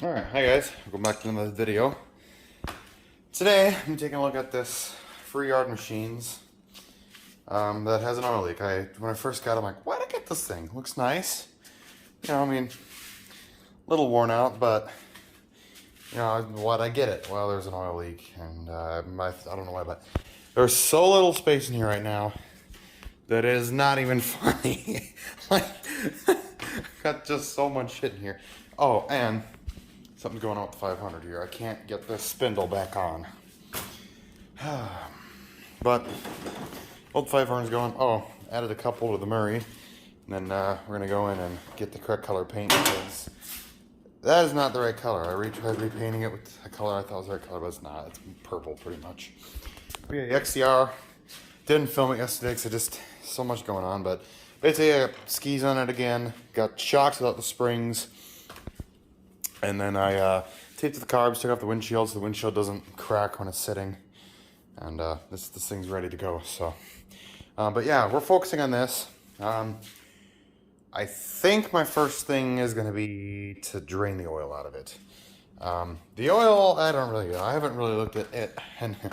Alright, hi guys, welcome back to another video. Today, I'm taking a look at this free yard machines that has an oil leak. When I first got it, I'm like, why'd I get this thing? Looks nice. You know, I mean, a little worn out, but, you know, why'd I get it? Well, there's an oil leak, and I don't know why, but there's so little space in here right now that is not even funny. Like, got just so much shit in here. Oh, and something's going on with the 500 here. I can't get this spindle back on. But old 500's going. Oh, added a couple to the Murray. And then we're going to go in and get the correct color paint because that is not the right color. I tried repainting it with a color I thought was the right color, but it's not. It's purple pretty much. But yeah, the XCR. Didn't film it yesterday because just so much going on. But basically I got skis on it again. Got shocks without the springs. And then I taped the carbs, took off the windshield so the windshield doesn't crack when it's sitting. And this thing's ready to go. So, but yeah, we're focusing on this. I think my first thing is going to be to drain the oil out of it. The oil, I haven't really looked at it. And to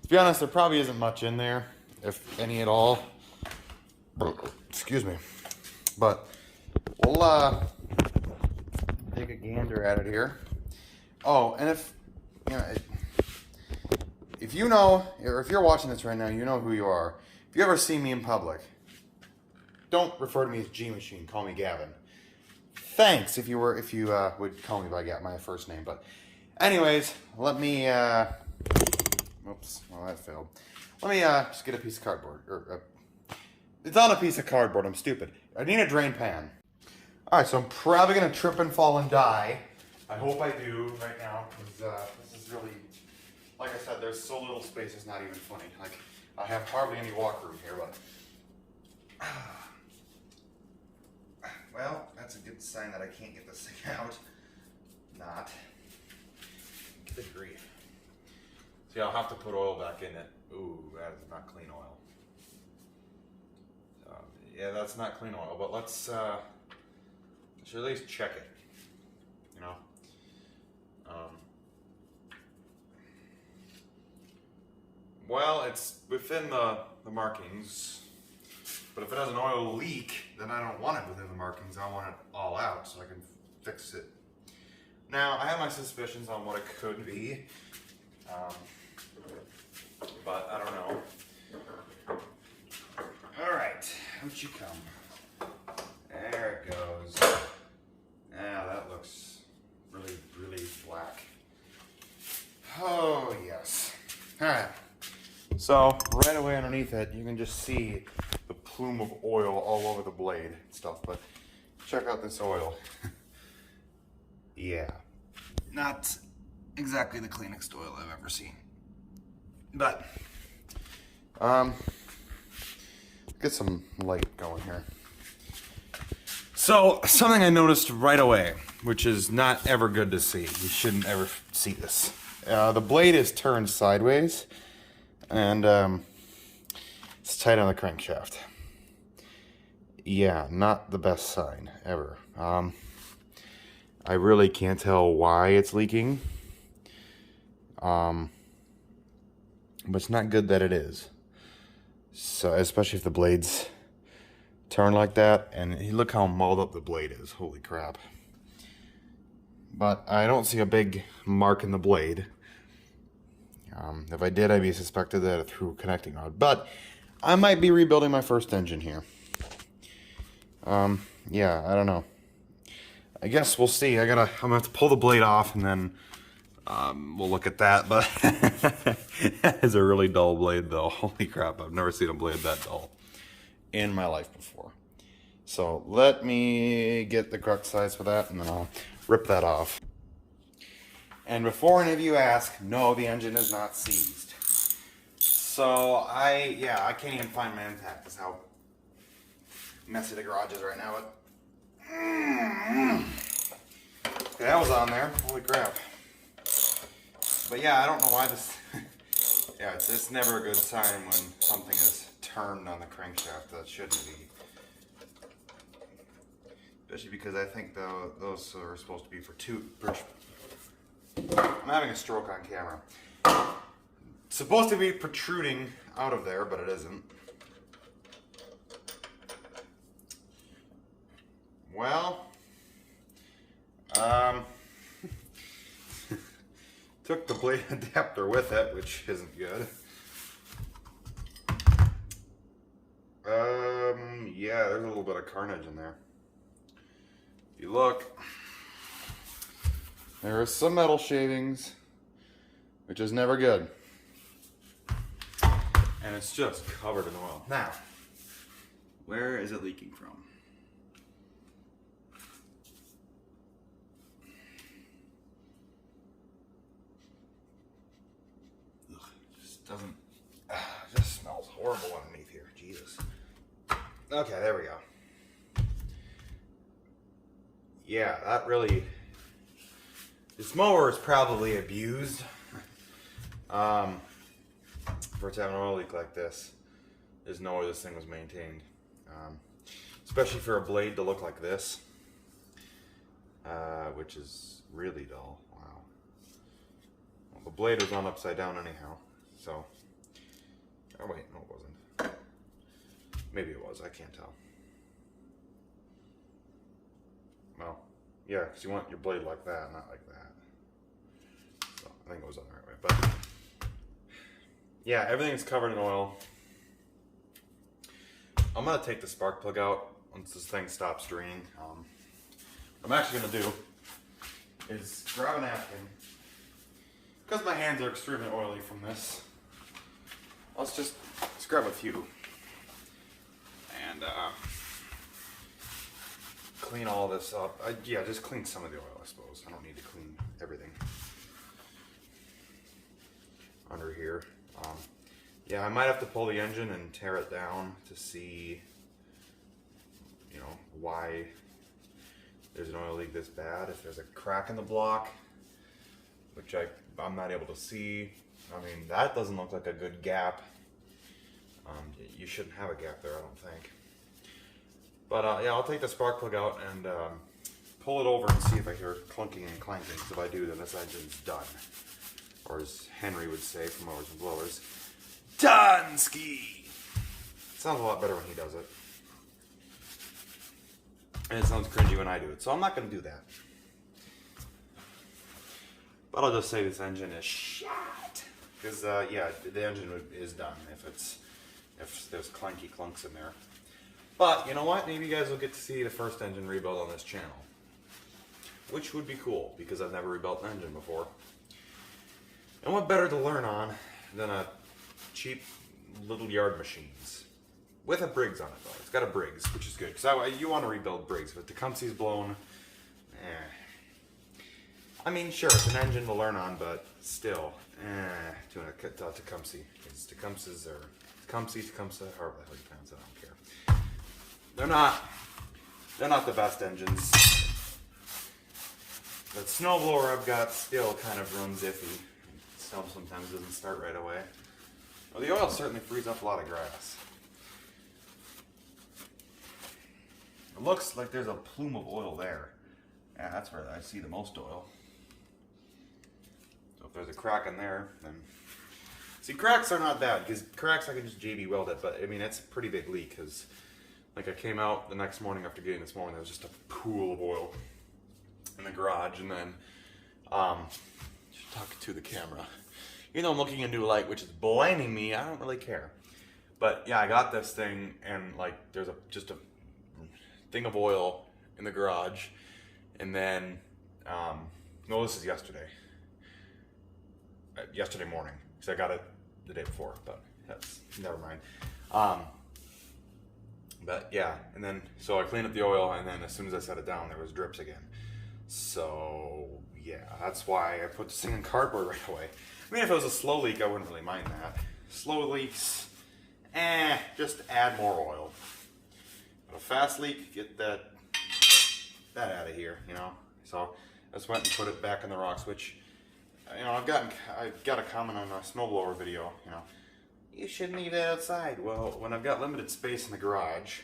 be honest, there probably isn't much in there, if any at all. Excuse me. But we'll take a gander at it here. Oh, and if you know, or if you're watching this right now, you know who you are. If you ever see me in public, don't refer to me as G Machine. Call me Gavin. Thanks if you would call me by my first name. But anyways, let me. Oops. Well, that failed. Let me just get a piece of cardboard. It's on a piece of cardboard. I'm stupid. I need a drain pan. Alright, so I'm probably going to trip and fall and die. I hope I do right now, because this is really, like I said, there's so little space, it's not even funny. Like, I have hardly any walk room here, but... Well, that's a good sign that I can't get this thing out. Not. Good grief. See, I'll have to put oil back in it. Ooh, that is not clean oil. Yeah, that's not clean oil, but let's... should at least check it, you know. Well, it's within the markings, but if it has an oil leak, then I don't want it within the markings. I want it all out so I can fix it. Now, I have my suspicions on what it could be, but I don't know. All right, out you come. There it goes. Yeah, that looks really, really black. Oh, yes. Alright. So, right away underneath it, you can just see the plume of oil all over the blade and stuff, but check out this oil. Yeah. Not exactly the cleanest oil I've ever seen. But, get some light going here. So, something I noticed right away, which is not ever good to see. You shouldn't ever see this. The blade is turned sideways, and it's tight on the crankshaft. Yeah, not the best sign ever. I really can't tell why it's leaking. But it's not good that it is. So, especially if the blade's turn like that, and look how mauled up the blade is. Holy crap. But I don't see a big mark in the blade. If I did, I'd be suspected that it threw a connecting rod. But I might be rebuilding my first engine here. Yeah, I don't know. I guess we'll see. I'm gonna have to pull the blade off, and then we'll look at that. But that is a really dull blade, though. Holy crap, I've never seen a blade that dull in my life before. So let me get the correct size for that, and then I'll rip that off. And before any of you ask, no, the engine is not seized. So I can't even find my impact. That's how messy the garage is right now. But okay, that was on there. Holy crap. But yeah, I don't know why this. Yeah, it's never a good sign when something is turned on the crankshaft. That shouldn't be. Especially because I think those are supposed to be for having a stroke on camera. It's supposed to be protruding out of there, but it isn't. Well, took the blade adapter with it, which isn't good. Yeah, there's a little bit of carnage in there. If you look, there are some metal shavings, which is never good. And it's just covered in oil. Now, where is it leaking from? Ugh, it just doesn't, it just smells horrible underneath here. Jesus. Okay, there we go. Yeah, that really, this mower is probably abused. For it to have an oil leak like this, there's no way this thing was maintained. Especially for a blade to look like this, which is really dull. Wow. Well, the blade was on upside down anyhow, so. Oh wait, no, it wasn't. Maybe it was, I can't tell. Well, yeah, because you want your blade like that, not like that. So I think it was on the right way, but yeah, everything's covered in oil. I'm gonna take the spark plug out once this thing stops draining. What I'm actually gonna do is grab a napkin, because my hands are extremely oily from this. Let's grab a few and clean all this up. Yeah, just clean some of the oil, I suppose. I don't need to clean everything under here. Yeah, I might have to pull the engine and tear it down to see, you know, why there's an oil leak this bad. If there's a crack in the block, which I'm not able to see. I mean, that doesn't look like a good gap. You shouldn't have a gap there, I don't think. But yeah, I'll take the spark plug out and pull it over and see if I hear clunking and clanking. So if I do, then this engine's done. Or as Henry would say from Mowers and Blowers, done ski! Sounds a lot better when he does it. And it sounds cringy when I do it, so I'm not going to do that. But I'll just say this engine is shit. Because, yeah, the engine is done if there's clanky clunks in there. But, you know what? Maybe you guys will get to see the first engine rebuild on this channel. Which would be cool, because I've never rebuilt an engine before. And what better to learn on than a cheap little yard machines. With a Briggs on it, though. It's got a Briggs, which is good. Because you want to rebuild Briggs, but Tecumseh's blown. I mean, sure, it's an engine to learn on, but still, to Tecumseh. Because Tecumseh's or Tecumseh, however the hell you pronounce it, I don't care. They're not the best engines. The snowblower I've got still kind of runs iffy. Snow sometimes doesn't start right away. Well, the oil certainly frees up a lot of grass. It looks like there's a plume of oil there. Yeah, that's where I see the most oil. So if there's a crack in there, then... See, cracks are not bad, because cracks I can just JB weld it, but I mean, it's a pretty big leak, because like I came out the next morning after getting this morning, there was just a pool of oil in the garage, and then, talking to the camera. You know, I'm looking at a new light, which is blinding me. I don't really care. But yeah, I got this thing, and like, there's just a thing of oil in the garage, and then, no, this is yesterday. Yesterday morning, because I got it the day before, but that's, never mind. But yeah, and then, so I cleaned up the oil, and then as soon as I set it down, there was drips again. So yeah, that's why I put this thing in cardboard right away. I mean, if it was a slow leak, I wouldn't really mind that. Slow leaks, just add more oil. But a fast leak, get that out of here, you know? So I just went and put it back in the rocks, which, you know, I've got a comment on a snowblower video, you know, you shouldn't leave it outside. Well, when I've got limited space in the garage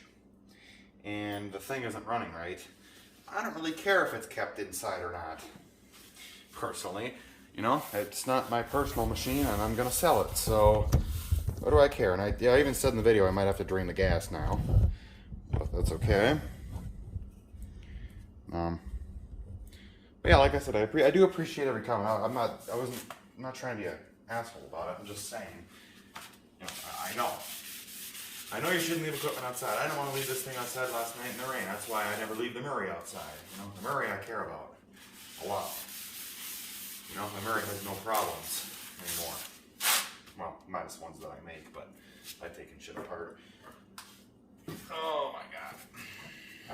and the thing isn't running right, I don't really care if it's kept inside or not, personally. You know, it's not my personal machine and I'm gonna sell it, so what do I care? And I even said in the video I might have to drain the gas now, but that's okay. But yeah, like I said, I do appreciate every comment. I'm not trying to be an asshole about it. I'm just saying, you know, I know you shouldn't leave equipment outside. I didn't want to leave this thing outside last night in the rain. That's why I never leave the Murray outside. You know, the Murray I care about a lot. You know, the Murray has no problems anymore. Well, minus ones that I make, but I've taken shit apart. Oh my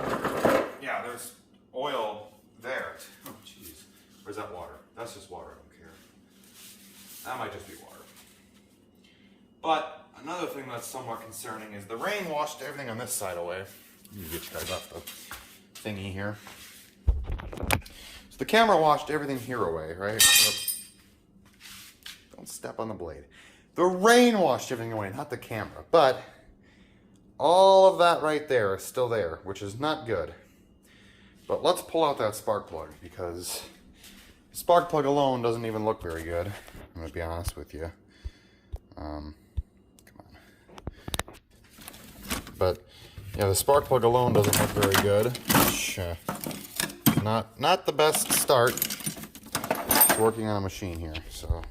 god. Yeah, there's oil there. Oh jeez. Where's that water? That's just water, I don't care. That might just be water. But another thing that's somewhat concerning is the rain washed everything on this side away. Let me get you guys off the thingy here. So the camera washed everything here away, right? Don't step on the blade. The rain washed everything away, not the camera. But all of that right there is still there, which is not good. But let's pull out that spark plug, because the spark plug alone doesn't even look very good. I'm going to be honest with you. Come on. But yeah, the spark plug alone doesn't look very good. Which, not the best start to working on a machine here. So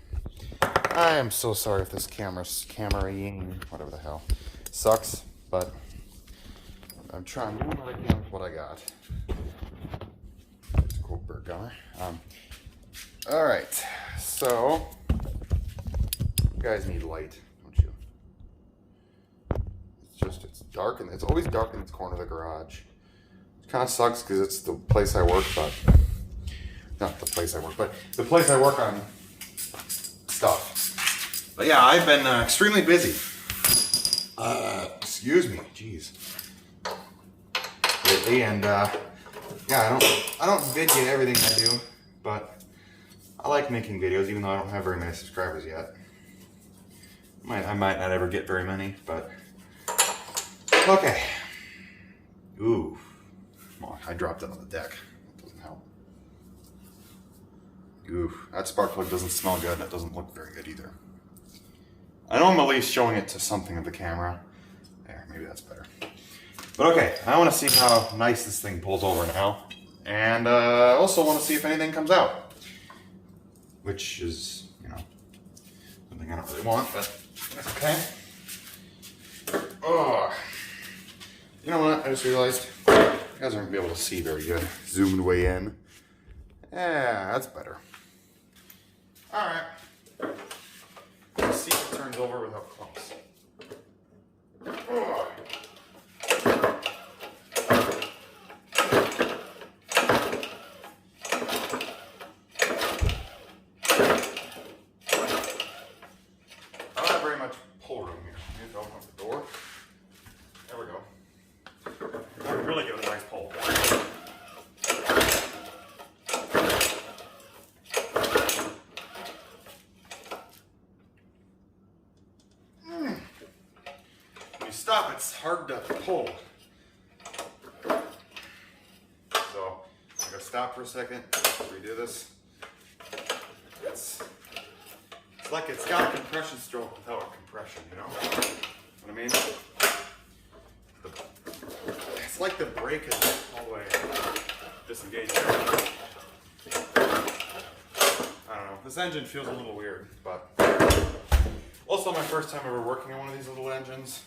I am so sorry if this camera-ing, whatever the hell, sucks. But I'm trying to do what I can with what I got. It's a cool bird gunner. All right, so you guys need light, don't you? It's dark, and it's always dark in this corner of the garage. It kind of sucks because it's the place I work, but not the place I work, but the place I work on stuff. But yeah, I've been extremely busy. Excuse me, jeez. Lately, and yeah, I don't video everything I do, but I like making videos, even though I don't have very many subscribers yet. I might not ever get very many, but okay. Ooh, well, I dropped it on the deck. That doesn't help. Ooh, that spark plug doesn't smell good. That doesn't look very good either. I know I'm at least showing it to something of the camera. There, maybe that's better. But okay, I want to see how nice this thing pulls over now. And I also want to see if anything comes out. Which is, you know, something I don't really want, but that's okay. Oh, you know what? I just realized you guys aren't going to be able to see very good. Zoomed way in. Yeah, that's better. Alright. Let's see if it turns over without clumps. Oh. Stop, it's hard to pull. So I'm gonna stop for a second, redo this. It's like it's got a compression stroke without a compression, you know what I mean? It's like the brake is all the way disengaged. I don't know, this engine feels a little weird, but also my first time ever working on one of these little engines.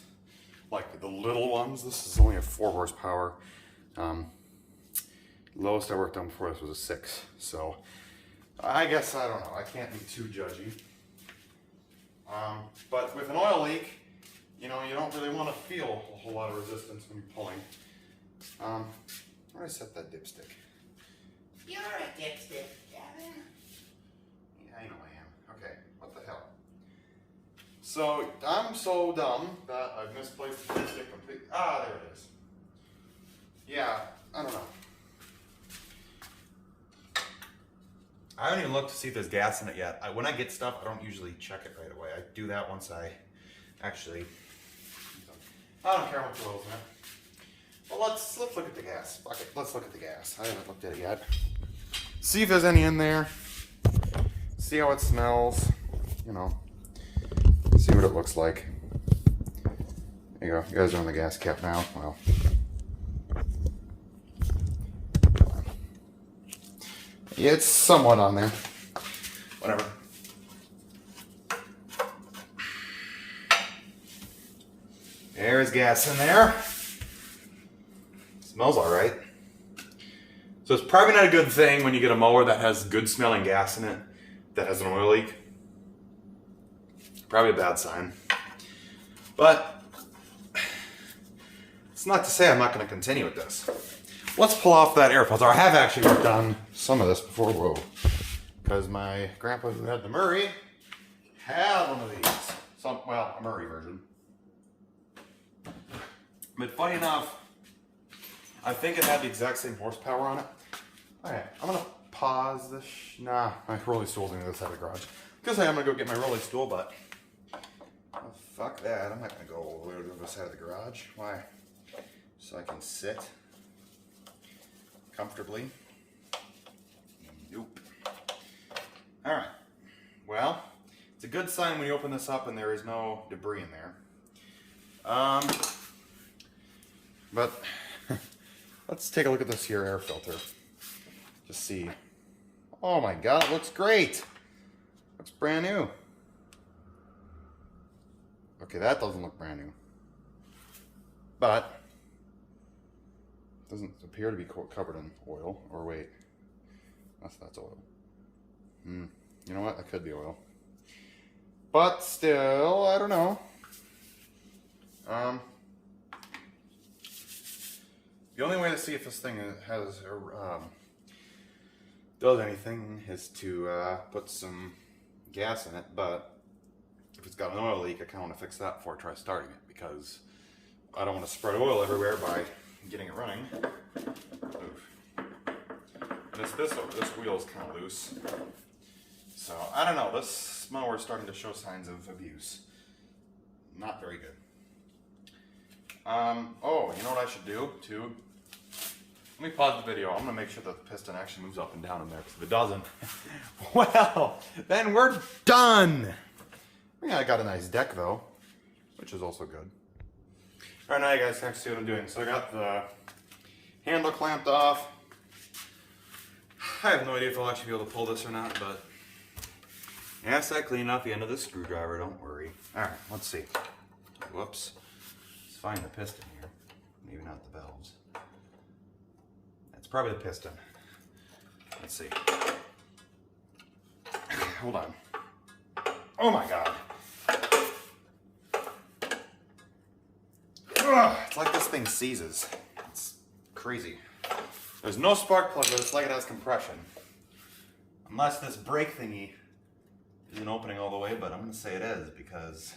Like the little ones. This is only a 4 horsepower. Lowest I worked on before this was a 6. So I guess, I don't know, I can't be too judgy. But with an oil leak, you know, you don't really want to feel a whole lot of resistance when you're pulling. Where did I set that dipstick? You're a dipstick, Gavin. Yeah, I know I am. Okay, what the hell? So, I'm so dumb that I've misplaced the dipstick completely. Ah, there it is. Yeah, I don't know. I haven't even looked to see if there's gas in it yet. When I get stuff, I don't usually check it right away. I do that once I actually... I don't care how much oil's in it. Well, let's look at the gas. Fuck it, let's look at the gas. I haven't looked at it yet. See if there's any in there. see how it smells, you know, see what it looks like. There you go. You guys are on the gas cap now. Well, yeah, it's somewhat on there. Whatever. There's gas in there. Smells all right. So it's probably not a good thing when you get a mower that has good smelling gas in it that has an oil leak. Probably a bad sign. But it's not to say I'm not going to continue with this. Let's pull off that air filter. I have actually worked on some of this before. Whoa. Because my grandpa who had the Murray had one of these. Well, a Murray version. But funny enough, I think it had the exact same horsepower on it. Alright, I'm going to pause this. Nah, my rolly stool's in the other side of the garage. Because I'm going to go get my rolly stool, but oh, fuck that. I'm not going to go all the way to the other side of the garage. Why? So I can sit comfortably. Nope. Alright. Well, it's a good sign when you open this up and there is no debris in there. But let's take a look at this here air filter. Just see. Oh my god, it looks great. Looks brand new. Okay, that doesn't look brand new. But it doesn't appear to be covered in oil. Or wait. That's oil. You know what? That could be oil. But still, I don't know. The only way to see if this thing has does anything is to put some gas in it, but if it's got an oil leak, I kind of want to fix that before I try starting it, because I don't want to spread oil everywhere by getting it running. Oof. And this wheel is kind of loose, so I don't know, this mower is starting to show signs of abuse. Not very good. Oh, you know what I should do too? Let me pause the video. I'm going to make sure that the piston actually moves up and down in there, because if it doesn't, well, then we're done. Yeah, I got a nice deck though, which is also good. Alright, now you guys can see what I'm doing. So I got the handle clamped off. I have no idea if I'll actually be able to pull this or not, but yes, I cleaned off the end of the screwdriver, don't worry. Alright, let's see. Whoops. Let's find the piston here. Maybe not the valves. It's probably the piston. Let's see. Hold on. Oh my god. Ugh, it's like this thing seizes. It's crazy. There's no spark plug, but it's like it has compression. Unless this brake thingy isn't opening all the way, but I'm going to say it is, because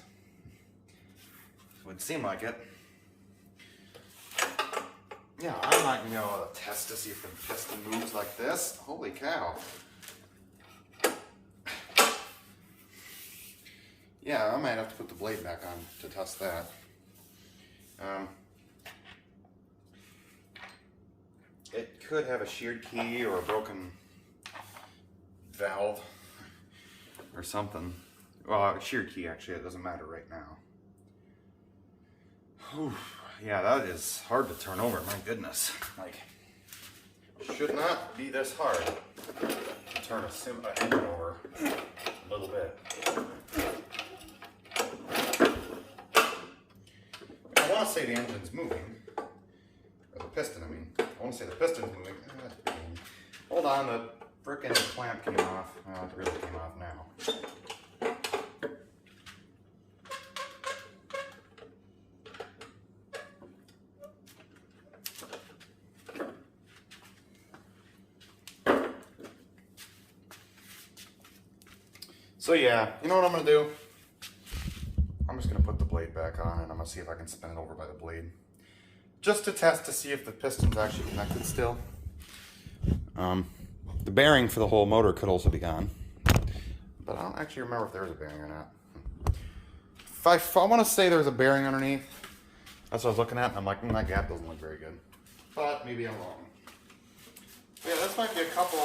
it would seem like it. Yeah, I'm not going to be able to test to see if the piston moves like this. Holy cow. Yeah, I might have to put the blade back on to test that. It could have a sheared key or a broken valve or something. Well, a sheared key actually, it doesn't matter right now. Whew. Yeah, that is hard to turn over, my goodness. Like, should not be this hard to turn a engine over a little bit. I want to say the engine's moving, or the piston, I mean. I want to say the piston's moving. Hold on, the frickin' clamp came off. Well, it really came off now. So yeah, you know what I'm going to do? I'm just going to put the blade back on and I'm going to see if I can spin it over by the blade. Just to test to see if the piston's actually connected still. The bearing for the whole motor could also be gone. But I don't actually remember if there was a bearing or not. If I want to say there's a bearing underneath. That's what I was looking at and I'm like, that gap doesn't look very good. But maybe I'm wrong. Yeah, this might be a couple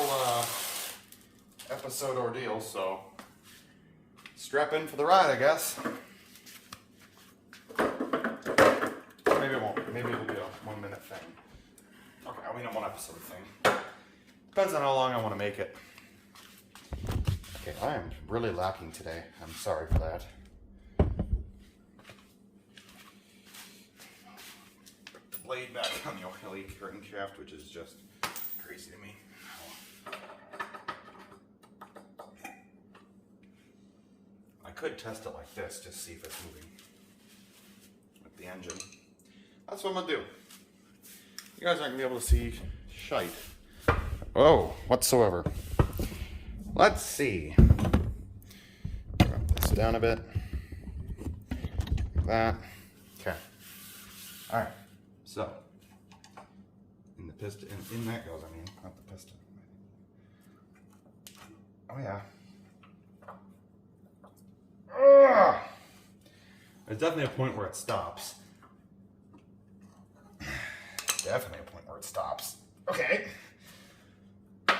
episode ordeal, so strap in for the ride, I guess. Maybe it won't. Maybe it'll be a 1 minute thing. Okay, I mean a 1 episode thing. Depends on how long I want to make it. Okay, I am really lacking today. I'm sorry for that. Put the blade back on the oily crankshaft, which is just crazy to me. I could test it like this, just see if it's moving with the engine. That's what I'm gonna do. You guys aren't gonna be able to see shite. Oh, whatsoever. Let's see. Drop this down a bit. Like that. Okay. Alright. So. In the piston, in that goes, I mean, not the piston. Oh yeah. Ugh. There's definitely a point where it stops. Definitely a point where it stops. Okay. So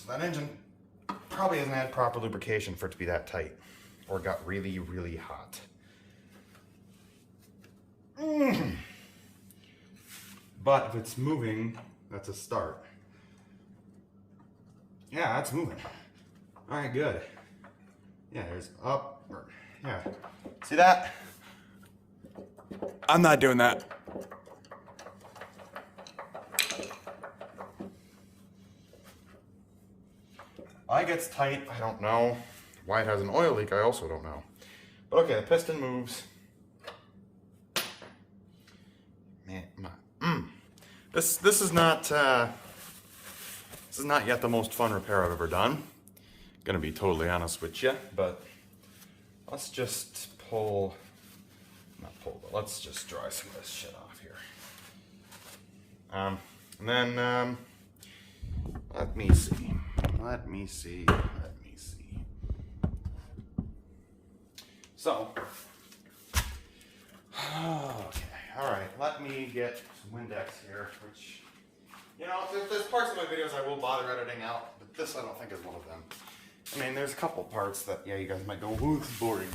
that engine probably hasn't had proper lubrication for it to be that tight. Or it got really, really hot. But if it's moving, that's a start. Yeah, that's moving. Alright, good. Yeah, there's up. Yeah. See that? I'm not doing that. Why it gets tight, I don't know. Why it has an oil leak, I also don't know. But okay, the piston moves. Man, this is not yet the most fun repair I've ever done. Gonna be totally honest with you, but let's just but let's just dry some of this shit off here. And then let me see. So, okay, all right. Let me get some Windex here, which, you know, there's parts of my videos I will bother editing out, but this I don't think is one of them. I mean, there's a couple parts that, yeah, you guys might go, ooh, this is boring.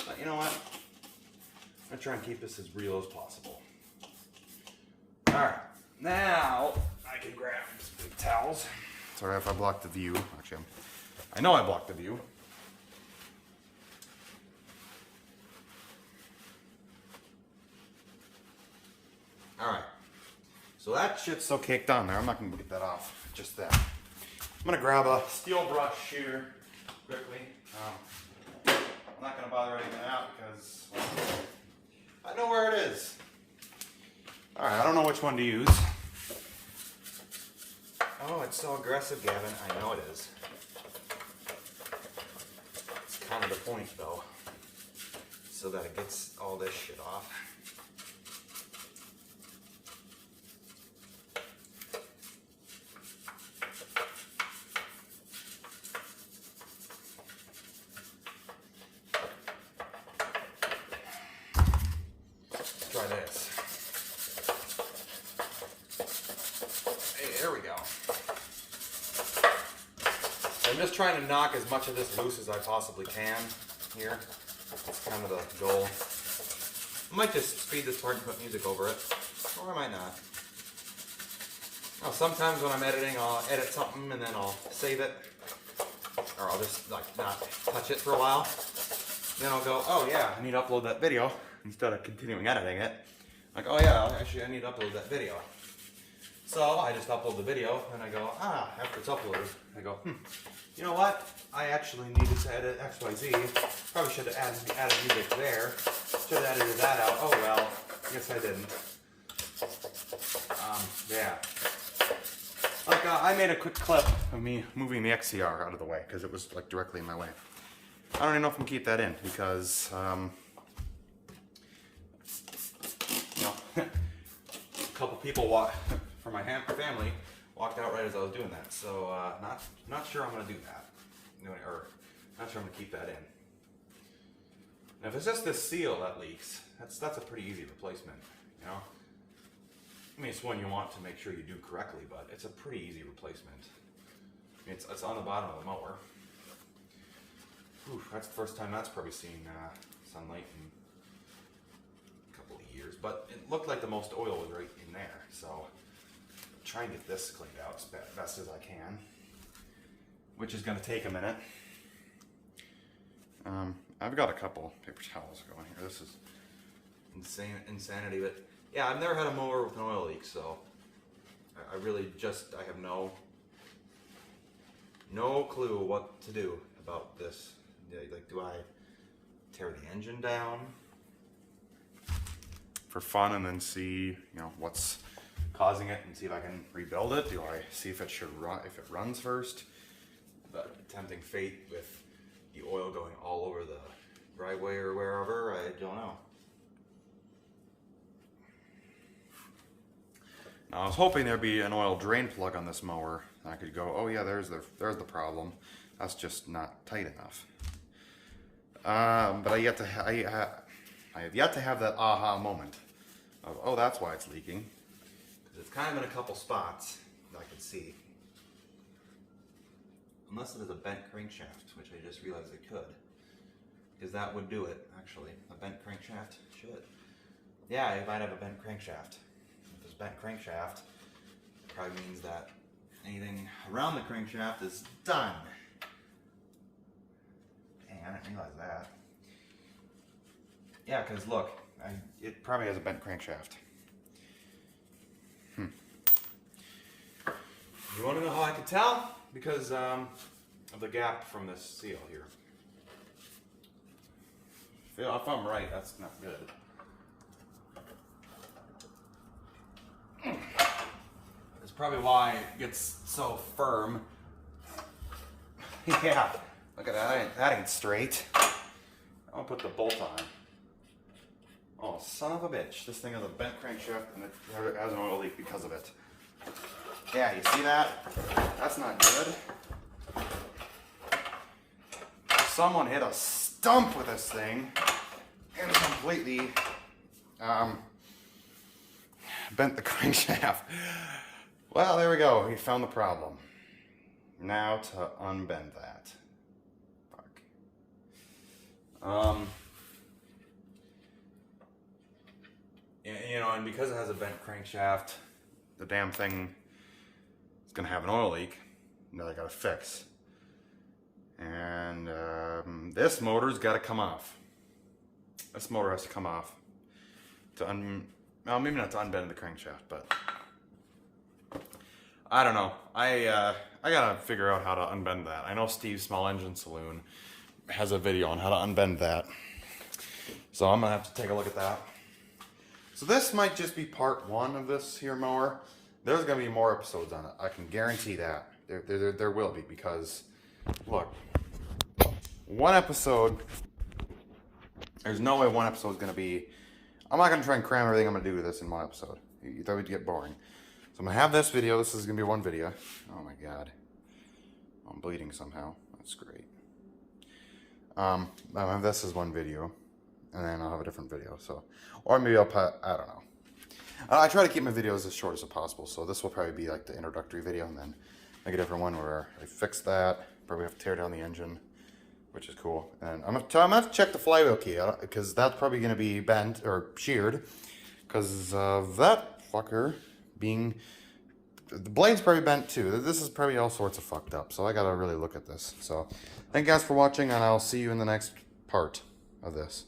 But you know what? I'm gonna try and keep this as real as possible. All right, now I can grab some big towels. Sorry if I blocked the view. Actually, I know I blocked the view. All right, so that shit's so caked on there. I'm not gonna get that off just that. I'm gonna grab a steel brush here quickly. I'm not gonna bother editing it out because I know where it is. All right, I don't know which one to use. Oh, it's so aggressive, Gavin. I know it is. It's kind of the point, though, so that it gets all this shit off. Let's try this. Hey, there we go. I'm just trying to knock as much of this loose as I possibly can here. That's kind of the goal. I might just speed this part and put music over it, or I might not. Now, sometimes when I'm editing, I'll edit something and then I'll save it, or I'll just like not touch it for a while. Then I'll go, oh yeah, I need to upload that video instead of continuing editing it. Like, oh yeah, actually I need to upload that video. So I just upload the video and I go, after it's uploaded, I go, you know what? I actually needed to edit XYZ. Probably should have added music there. Should have edited that out. Oh well, I guess I didn't. Yeah. Like, I made a quick clip of me moving the XCR out of the way because it was like directly in my way. I don't even know if I'm gonna keep that in because, you know, a couple people from my family walked out right as I was doing that. So not sure I'm gonna do that, or not sure I'm gonna keep that in. And if it's just this seal that leaks, that's a pretty easy replacement, you know. I mean, it's one you want to make sure you do correctly, but it's a pretty easy replacement. It's on the bottom of the mower. Whew, that's the first time that's probably seen sunlight in a couple of years. But it looked like the most oil was right in there, so I'll try and get this cleaned out as best as I can, which is going to take a minute. I've got a couple paper towels going here. This is insanity, but yeah, I've never had a mower with an oil leak, so I really I have no clue what to do about this. Like, do I tear the engine down for fun and then see, what's causing it and see if I can rebuild it? Do I see if it runs first? But tempting fate with the oil going all over the driveway or wherever, I don't know. Now, I was hoping there'd be an oil drain plug on this mower. And I could go, oh yeah, there's the problem. That's just not tight enough. But I have yet to have that aha moment of, oh, that's why it's leaking. Because it's kind of in a couple spots that I can see. Unless it is a bent crankshaft, which I just realized it could. Because that would do it, actually. A bent crankshaft should. Yeah, I might have a bent crankshaft. If it's bent crankshaft, it probably means that anything around the crankshaft is done. Dang, I didn't realize that. Yeah, because look, it probably has a bent crankshaft. You want to know how I can tell? Because of the gap from this seal here. If I'm right, that's not good. That's probably why it gets so firm. Yeah, look at that. That ain't straight. I'll put the bolt on. Oh, son of a bitch. This thing has a bent crankshaft and it has an oil leak because of it. Yeah, you see that? That's not good. Someone hit a stump with this thing and completely bent the crankshaft. Well, there we go. We found the problem. Now to unbend that. Fuck. And because it has a bent crankshaft, the damn thing is gonna have an oil leak that I gotta fix. And this motor's gotta come off. This motor has to come off to well, maybe not to unbend the crankshaft, but I don't know. I gotta figure out how to unbend that. I know Steve's Small Engine Saloon has a video on how to unbend that, so I'm gonna have to take a look at that. So this might just be part one of this here mower. There's gonna be more episodes on it. I can guarantee that. There will be, because look, one episode. There's no way one episode is gonna be. I'm not gonna try and cram everything I'm gonna do with this in one episode. That would get boring. So I'm gonna have this video. This is gonna be one video. Oh my god, I'm bleeding somehow. That's great. I'll have this as one video, and then I'll have a different video. So, or maybe I'll put, I don't know. I try to keep my videos as short as possible. So this will probably be like the introductory video, and then make a different one where I fix that. Probably have to tear down the engine, which is cool. And I'm gonna have to check the flywheel key out, because that's probably gonna be bent or sheared, because of that fucker being, the blade's probably bent too. This is probably all sorts of fucked up. So I gotta really look at this. So thank you guys for watching, and I'll see you in the next part of this.